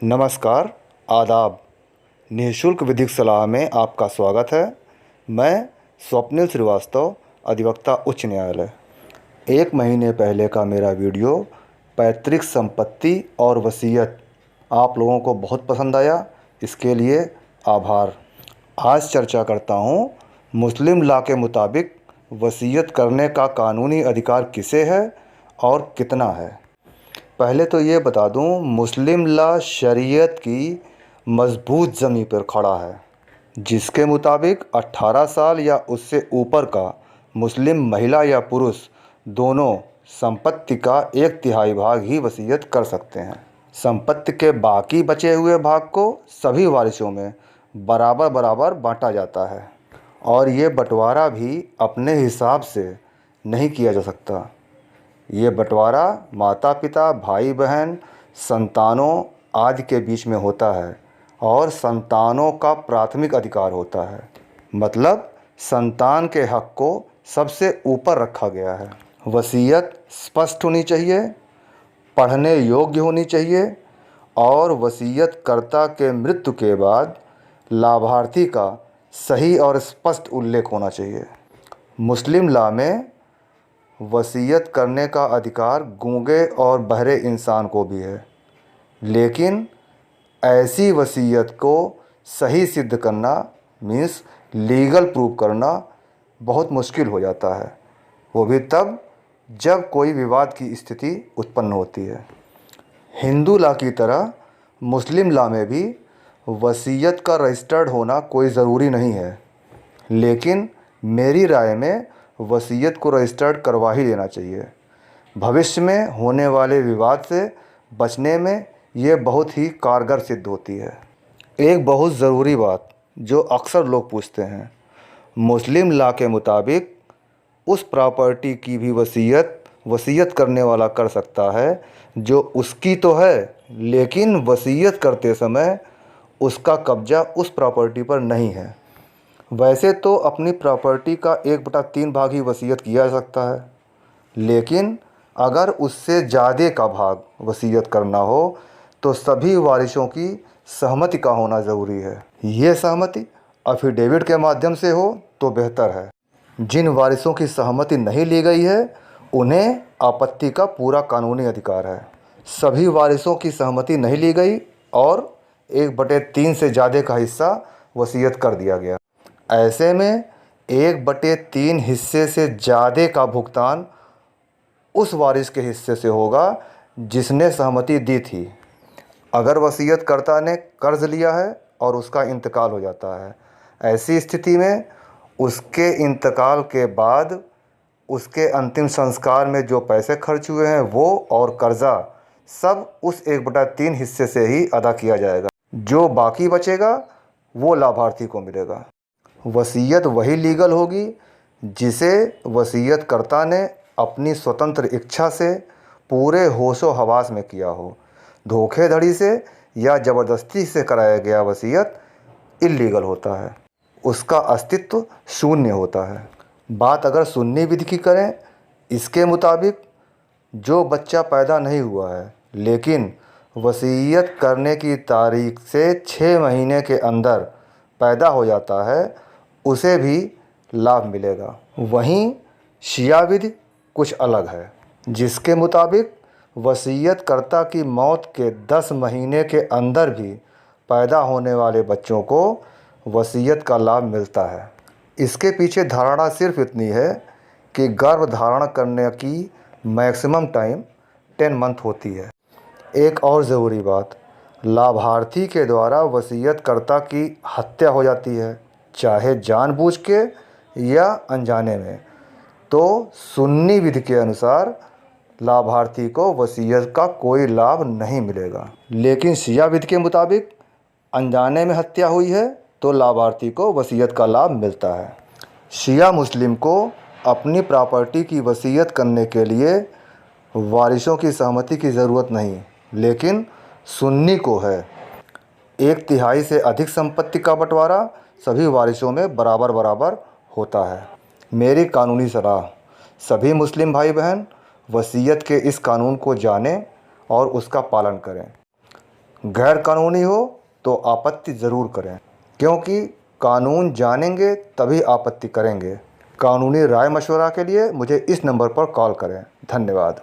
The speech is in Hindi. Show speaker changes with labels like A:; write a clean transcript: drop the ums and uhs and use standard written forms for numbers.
A: नमस्कार, आदाब। निःशुल्क विधिक सलाह में आपका स्वागत है। मैं स्वप्निल श्रीवास्तव, अधिवक्ता, उच्च न्यायालय। 1 महीने पहले का मेरा वीडियो पैतृक संपत्ति और वसीयत आप लोगों को बहुत पसंद आया, इसके लिए आभार। आज चर्चा करता हूँ मुस्लिम लॉ के मुताबिक वसीयत करने का कानूनी अधिकार किसे है और कितना है। पहले तो ये बता दूं, मुस्लिम लॉ शरीयत की मजबूत ज़मीन पर खड़ा है, जिसके मुताबिक 18 साल या उससे ऊपर का मुस्लिम महिला या पुरुष दोनों संपत्ति का 1/3 भाग ही वसीयत कर सकते हैं। संपत्ति के बाकी बचे हुए भाग को सभी वारिसों में बराबर बराबर बांटा जाता है और ये बंटवारा भी अपने हिसाब से नहीं किया जा सकता। ये बंटवारा माता पिता, भाई बहन, संतानों आदि के बीच में होता है और संतानों का प्राथमिक अधिकार होता है। मतलब संतान के हक को सबसे ऊपर रखा गया है। वसीयत स्पष्ट होनी चाहिए, पढ़ने योग्य होनी चाहिए और वसीयतकर्ता के मृत्यु के बाद लाभार्थी का सही और स्पष्ट उल्लेख होना चाहिए। मुस्लिम लॉ में वसीयत करने का अधिकार गूंगे और बहरे इंसान को भी है, लेकिन ऐसी वसीयत को सही सिद्ध करना मीन्स लीगल प्रूव करना बहुत मुश्किल हो जाता है, वो भी तब जब कोई विवाद की स्थिति उत्पन्न होती है। हिंदू लॉ की तरह मुस्लिम लॉ में भी वसीयत का रजिस्टर्ड होना कोई ज़रूरी नहीं है, लेकिन मेरी राय में वसीयत को रजिस्टर्ड करवा ही लेना चाहिए। भविष्य में होने वाले विवाद से बचने में ये बहुत ही कारगर सिद्ध होती है। एक बहुत ज़रूरी बात जो अक्सर लोग पूछते हैं, मुस्लिम लॉ के मुताबिक उस प्रॉपर्टी की भी वसीयत करने वाला कर सकता है जो उसकी तो है, लेकिन वसीयत करते समय उसका कब्जा उस प्रॉपर्टी पर नहीं है। वैसे तो अपनी प्रॉपर्टी का 1/3 भाग ही वसीयत किया जा सकता है, लेकिन अगर उससे ज़्यादा का भाग वसीयत करना हो तो सभी वारिसों की सहमति का होना ज़रूरी है। ये सहमति एफिडेविट के माध्यम से हो तो बेहतर है। जिन वारिसों की सहमति नहीं ली गई है उन्हें आपत्ति का पूरा कानूनी अधिकार है। सभी वारिसों की सहमति नहीं ली गई और 1/3 से ज़्यादा का हिस्सा वसीयत कर दिया गया। ऐसे में 1/3 हिस्से से ज़्यादा का भुगतान उस वारिस के हिस्से से होगा जिसने सहमति दी थी। अगर वसीयतकर्ता ने कर्ज लिया है और उसका इंतकाल हो जाता है, ऐसी स्थिति में उसके इंतकाल के बाद उसके अंतिम संस्कार में जो पैसे खर्च हुए हैं वो और कर्जा सब उस 1/3 हिस्से से ही अदा किया जाएगा। जो बाकी बचेगा वो लाभार्थी को मिलेगा। वसीयत वही लीगल होगी जिसे वसीयतकर्ता ने अपनी स्वतंत्र इच्छा से पूरे होशो हवास में किया हो। धोखेधड़ी से या ज़बरदस्ती से कराया गया वसीयत इल्लीगल होता है, उसका अस्तित्व शून्य होता है। बात अगर सुन्नी विधि की करें, इसके मुताबिक जो बच्चा पैदा नहीं हुआ है लेकिन वसीयत करने की तारीख से 6 महीने के अंदर पैदा हो जाता है, उसे भी लाभ मिलेगा। वहीं शिया विधि कुछ अलग है, जिसके मुताबिक वसीयतकर्ता की मौत के 10 महीने के अंदर भी पैदा होने वाले बच्चों को वसीयत का लाभ मिलता है। इसके पीछे धारणा सिर्फ इतनी है कि गर्भ धारण करने की मैक्सिमम टाइम 10 मंथ होती है। एक और ज़रूरी बात, लाभार्थी के द्वारा वसीयतकर्ता की हत्या हो जाती है, चाहे जानबूझ के या अनजाने में, तो सुन्नी विधि के अनुसार लाभार्थी को वसीयत का कोई लाभ नहीं मिलेगा। लेकिन शिया विधि के मुताबिक अनजाने में हत्या हुई है तो लाभार्थी को वसीयत का लाभ मिलता है। शिया मुस्लिम को अपनी प्रॉपर्टी की वसीयत करने के लिए वारिसों की सहमति की ज़रूरत नहीं, लेकिन सुन्नी को है। 1/3 से अधिक संपत्ति का बंटवारा सभी वारिसों में बराबर बराबर होता है। मेरी कानूनी सलाह, सभी मुस्लिम भाई बहन वसीयत के इस कानून को जानें और उसका पालन करें। गैर कानूनी हो तो आपत्ति ज़रूर करें, क्योंकि कानून जानेंगे तभी आपत्ति करेंगे। कानूनी राय मशवरा के लिए मुझे इस नंबर पर कॉल करें। धन्यवाद।